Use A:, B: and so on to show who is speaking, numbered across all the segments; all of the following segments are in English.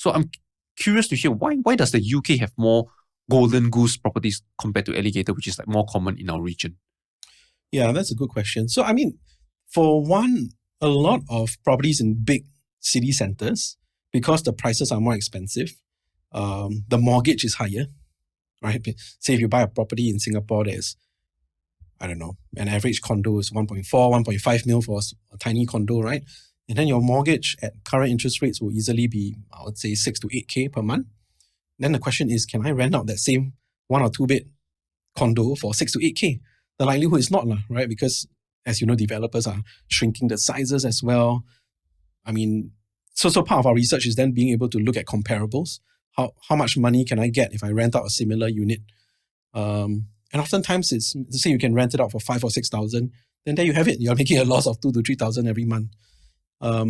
A: So I'm curious to hear why does the UK have more golden goose properties compared to alligator, which is like more common in our region?
B: Yeah, that's a good question. So, I mean, for one, a lot of properties in big city centers, because the prices are more expensive, the mortgage is higher, right? Say if you buy a property in Singapore, there's, I don't know, an average condo is 1.4, 1.5 mil for a tiny condo, right? And then your mortgage at current interest rates will easily be, I would say, 6 to 8K per month. Then the question is, can I rent out that same 1 or 2 bed condo for 6 to 8K? The likelihood is not, right? Because as you know, developers are shrinking the sizes as well. I mean, so part of our research is then being able to look at comparables. How much money can I get if I rent out a similar unit? And oftentimes it's, say you can rent it out for 5,000 or 6,000, then there you have it. You're making a loss of 2,000 to 3,000 every month. I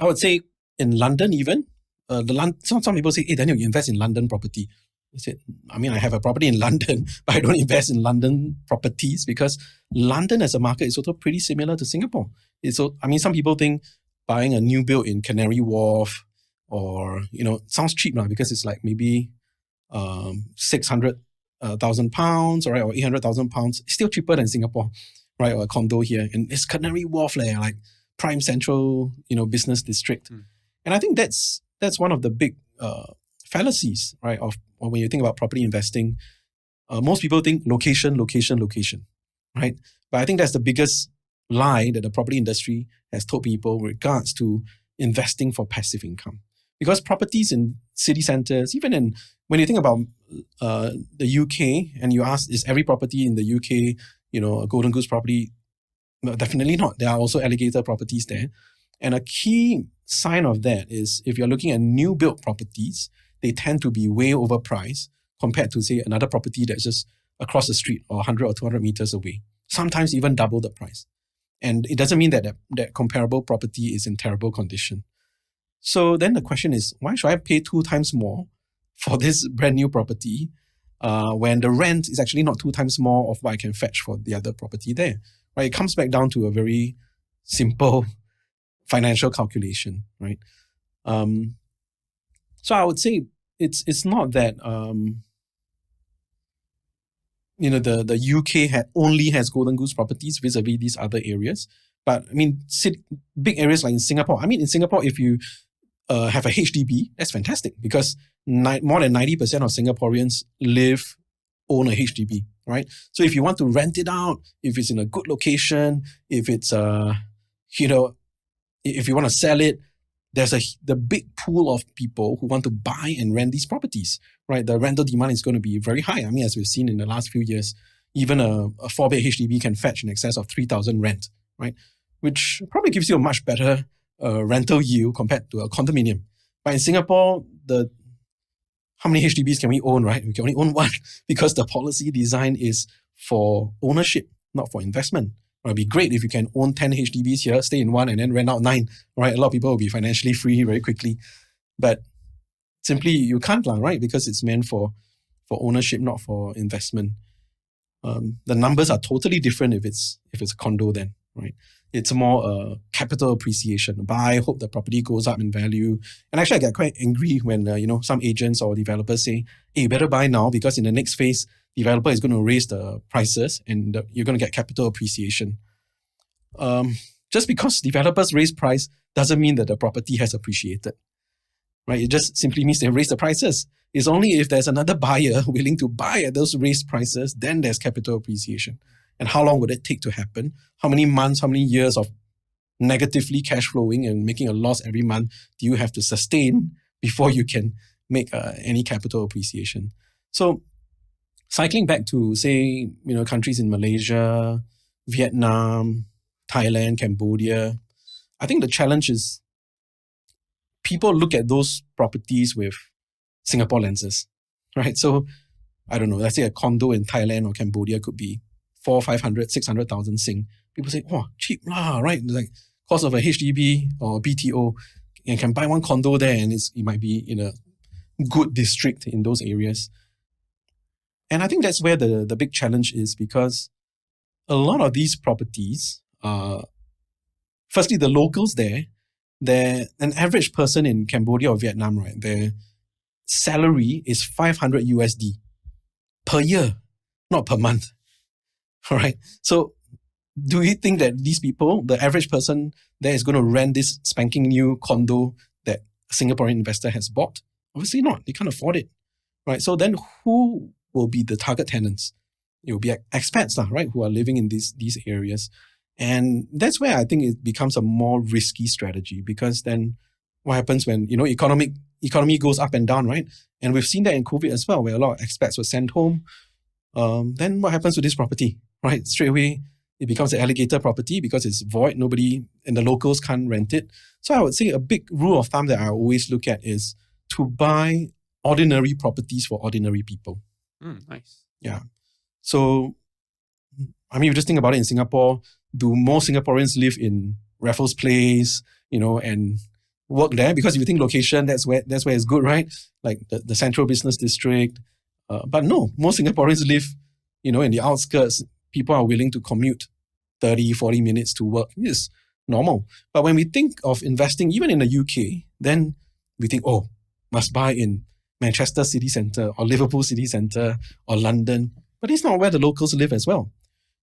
B: would say in London even, some people say, hey, Daniel, you invest in London property. I said, I have a property in London, but I don't invest in London properties because London as a market is also pretty similar to Singapore. Some people think buying a new build in Canary Wharf or, sounds cheap now because it's like maybe 600,000 pounds, right, or 800,000 pounds. It's still cheaper than Singapore, right, or a condo here. And it's Canary Wharf, like prime central, business district. And I think that's one of the big fallacies, right, of when you think about property investing. Most people think location, right? But I think that's the biggest lie that the property industry has told people with regards to investing for passive income. Because properties in city centers, even when you think about the UK and you ask, is every property in the UK, a golden goose property? No, definitely not. There are also alligator properties there. And a key sign of that is if you're looking at new built properties, they tend to be way overpriced compared to, say, another property that's just across the street or 100 or 200 meters away. Sometimes even double the price. And it doesn't mean that comparable property is in terrible condition. So then the question is, why should I pay 2 times more for this brand new property when the rent is actually not 2 times more of what I can fetch for the other property there? Right? It comes back down to a very simple financial calculation, right? So I would say it's not that the UK only has golden goose properties vis-a-vis these other areas. But big areas like in Singapore. In Singapore, if you have a HDB, that's fantastic because more than 90% of Singaporeans own a HDB, right? So if you want to rent it out, if it's in a good location, if it's if you want to sell it, there's the big pool of people who want to buy and rent these properties, right? The rental demand is going to be very high. As we've seen in the last few years, even a 4-bed HDB can fetch in excess of 3,000 rent, right? Which probably gives you a much better rental yield compared to a condominium. But in Singapore, how many HDBs can we own, right? We can only own one because the policy design is for ownership, not for investment. It would be great if you can own 10 HDBs here, stay in one and then rent out 9, right? A lot of people will be financially free very quickly. But simply you can't, right? Because it's meant for ownership, not for investment. The numbers are totally different if it's a condo then, right? It's more capital appreciation. Buy, hope the property goes up in value. And actually I get quite angry when some agents or developers say, hey, you better buy now because in the next phase, developer is going to raise the prices and you're going to get capital appreciation. Just because developers raise price doesn't mean that the property has appreciated, right? It just simply means they raise the prices. It's only if there's another buyer willing to buy at those raised prices, then there's capital appreciation. And how long would it take to happen? How many months, how many years of negatively cash flowing and making a loss every month do you have to sustain before you can make any capital appreciation? So cycling back to, say, countries in Malaysia, Vietnam, Thailand, Cambodia, I think the challenge is people look at those properties with Singapore lenses, right? So, I don't know, let's say a condo in Thailand or Cambodia could be 400,000, 500,000, 600,000 Sing. People say, oh, cheap lah, right? Like cost of a HDB or BTO, and can buy one condo there and it might be in a good district in those areas. And I think that's where the big challenge is because a lot of these properties, firstly, the locals there, an average person in Cambodia or Vietnam, right, their salary is 500 USD per year, not per month. All right. So do you think that these people, the average person there, is going to rent this spanking new condo that a Singaporean investor has bought? Obviously not. They can't afford it. Right. So then who will be the target tenants? It will be expats, right, who are living in these areas. And that's where I think it becomes a more risky strategy, because then what happens when, economy goes up and down, right? And we've seen that in COVID as well, where a lot of expats were sent home. Then what happens to this property, right? Straight away, it becomes an alligator property because it's void. Nobody and the locals can't rent it. So I would say a big rule of thumb that I always look at is to buy ordinary properties for ordinary people.
A: Nice.
B: Yeah. So, I mean, you just think about it in Singapore, do most Singaporeans live in Raffles Place, and work there? Because if you think location, that's where it's good, right? Like the central business district. But no, most Singaporeans live, in the outskirts. People are willing to commute 30, 40 minutes to work. It's normal. But when we think of investing, even in the UK, then we think, must buy in Manchester city centre or Liverpool city centre or London. But it's not where the locals live as well.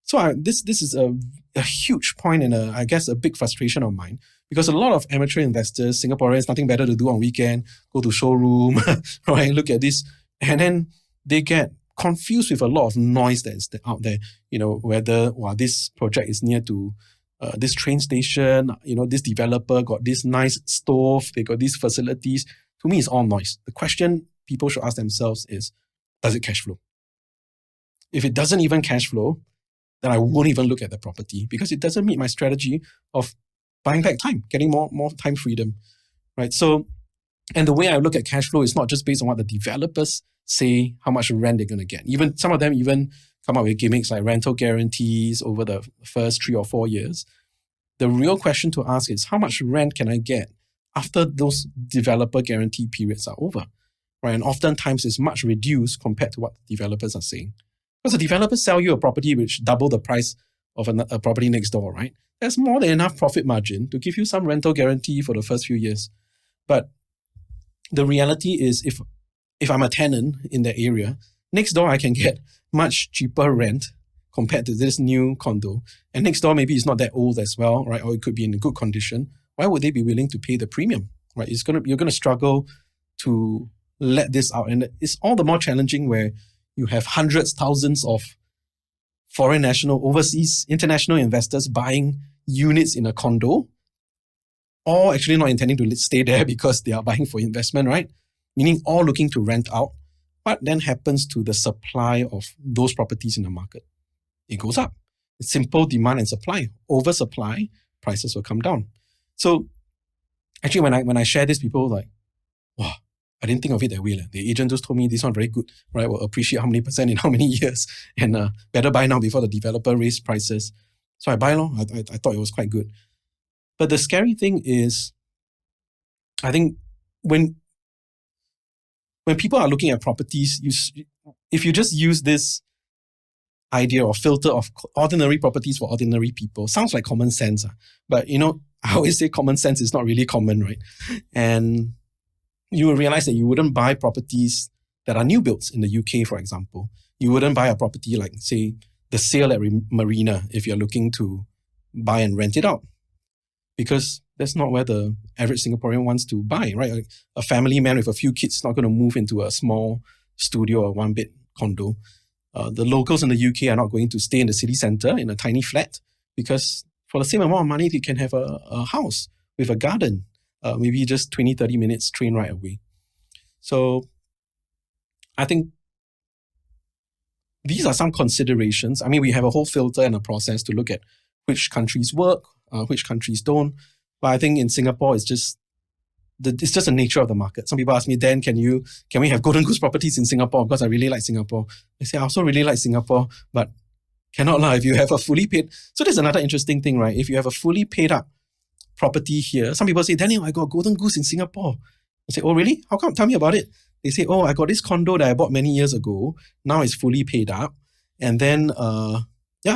B: So this is a huge point and I guess a big frustration of mine, because a lot of amateur investors, Singaporeans, nothing better to do on weekend, go to showroom, right? Look at this. And then they get confused with a lot of noise that's out there, whether this project is near to this train station, this developer got this nice stove, they got these facilities. To me, it's all noise. The question people should ask themselves is, does it cash flow? If it doesn't even cash flow, then I won't even look at the property, because it doesn't meet my strategy of buying back time, getting more time freedom, right? So, and the way I look at cash flow is not just based on what the developers say, how much rent they're going to get. Even some of them even come up with gimmicks like rental guarantees over the first 3 or 4 years. The real question to ask is, how much rent can I get after those developer guarantee periods are over, right? And oftentimes it's much reduced compared to what the developers are saying. Because the developers sell you a property which double the price of a property next door, right? There's more than enough profit margin to give you some rental guarantee for the first few years. But the reality is, if I'm a tenant in that area, next door I can get much cheaper rent compared to this new condo. And next door maybe it's not that old as well, right? Or it could be in good condition. Why would they be willing to pay the premium, right? You're going to struggle to let this out. And it's all the more challenging where you have hundreds, thousands of foreign national, overseas, international investors buying units in a condo, or actually not intending to stay there because they are buying for investment, right? Meaning all looking to rent out. What then happens to the supply of those properties in the market? It goes up. It's simple demand and supply. Oversupply, prices will come down. So actually when I share this, people are like, wow, I didn't think of it that way. The agent just told me this one very good, right? Will appreciate how many percent in how many years, and better buy now before the developer raise prices. So I buy. I thought it was quite good. But the scary thing is, I think when people are looking at properties, if you just use this idea or filter of ordinary properties for ordinary people, sounds like common sense. But I always say common sense is not really common, right? And you will realize that you wouldn't buy properties that are new builds in the UK, for example. You wouldn't buy a property like, say, the sale at Marina if you're looking to buy and rent it out, because that's not where the average Singaporean wants to buy, right? A family man with a few kids is not going to move into a small studio or one-bed condo. The locals in the UK are not going to stay in the city centre in a tiny flat, because for the same amount of money, they can have a house with a garden, maybe just 20, 30 minutes train ride away. So I think these are some considerations. I mean, we have a whole filter and a process to look at which countries work, which countries don't. But I think in Singapore, it's just the nature of the market. Some people ask me, Dan, can we have Golden Goose properties in Singapore? Because I really like Singapore. I say, I also really like Singapore, but cannot lie if you have a fully paid. So there's another interesting thing, right? If you have a fully paid up property here, some people say, Daniel, I got Golden Goose in Singapore. I say, oh, really? How come? Tell me about it. They say, oh, I got this condo that I bought many years ago. Now it's fully paid up. And then, I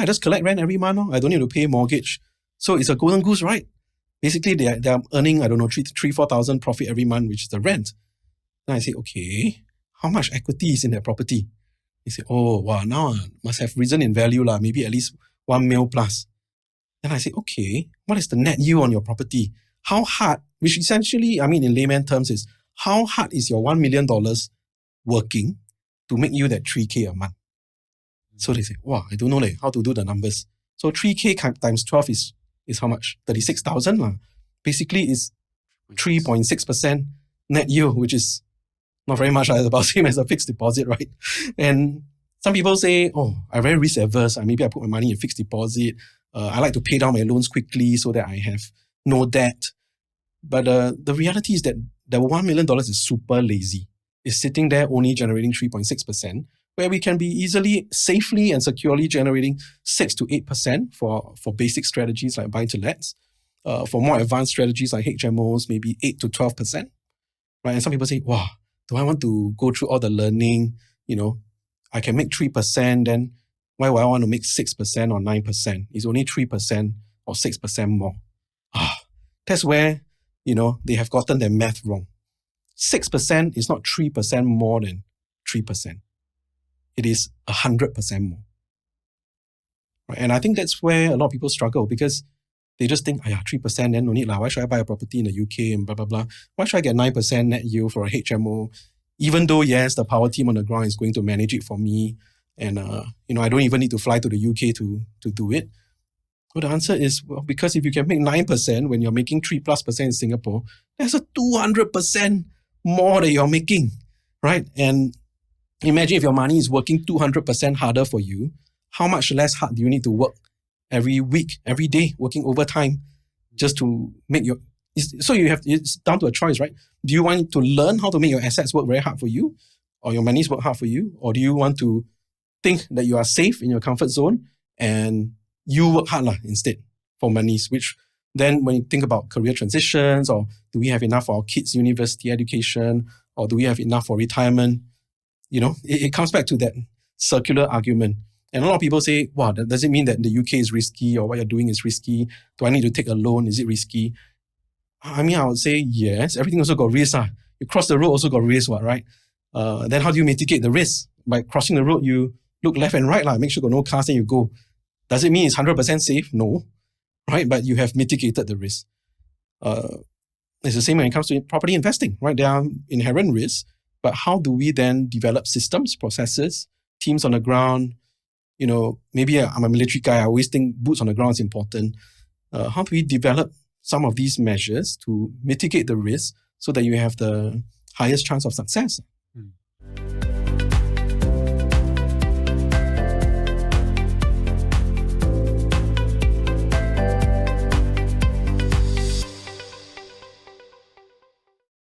B: just collect rent every month. I don't need to pay mortgage. So it's a Golden Goose, right? Basically, they're earning, I don't know, 4,000 profit every month, which is the rent. Then I say, okay, how much equity is in that property? They say, oh, wow, now must have risen in value, maybe at least 1 mil plus. Then I say, okay, what is the net yield on your property? How hard, which essentially, I mean, in layman terms is, how hard is your $1 million working to make you that 3K a month? So they say, wow, I don't know how to do the numbers. So 3K times 12 is how much? 36,000. Basically, it's 3.6% net yield, which is not very much. It's about the same as a fixed deposit, right? And some people say, oh, I'm very risk averse. Maybe I put my money in fixed deposit. I like to pay down my loans quickly so that I have no debt. But the reality is that the $1 million is super lazy. It's sitting there only generating 3.6%, where we can be easily, safely and securely generating 6 to 8% for basic strategies like buy to lets. For more advanced strategies like HMOs, maybe 8 to 12%. Right? And some people say, wow, do I want to go through all the learning? I can make 3%, then why would I want to make 6% or 9%? It's only 3% or 6% more. That's where, they have gotten their math wrong. 6% is not 3% more than 3%. It is 100% more. Right? And I think that's where a lot of people struggle because they just think, 3%, then no need. Why should I buy a property in the UK and blah, blah, blah? Why should I get 9% net yield for a HMO? Even though, yes, the power team on the ground is going to manage it for me. And, I don't even need to fly to the UK to do it. Well, the answer is, because if you can make 9% when you're making 3+% in Singapore, that's a 200% more that you're making, right? And imagine if your money is working 200% harder for you, how much less hard do you need to work every week, every day, working overtime just to make your... So it's down to a choice, right? Do you want to learn how to make your assets work very hard for you, or your monies work hard for you? Or do you want to think that you are safe in your comfort zone and you work hard instead for monies, which then when you think about career transitions, or do we have enough for our kids' university education, or do we have enough for retirement? It comes back to that circular argument. And a lot of people say, wow, does it mean that the UK is risky, or what you're doing is risky? Do I need to take a loan? Is it risky? I mean, I would say yes. Everything also got risk. You cross the road also got risk, right? Then how do you mitigate the risk? By crossing the road, you look left and right, make sure got no cars, then you go. Does it mean it's 100% safe? No, right? But you have mitigated the risk. It's the same when it comes to property investing, right? There are inherent risks, but how do we then develop systems, processes, teams on the ground? Maybe I'm a military guy. I always think boots on the ground is important. How do we develop some of these measures to mitigate the risk so that you have the highest chance of success?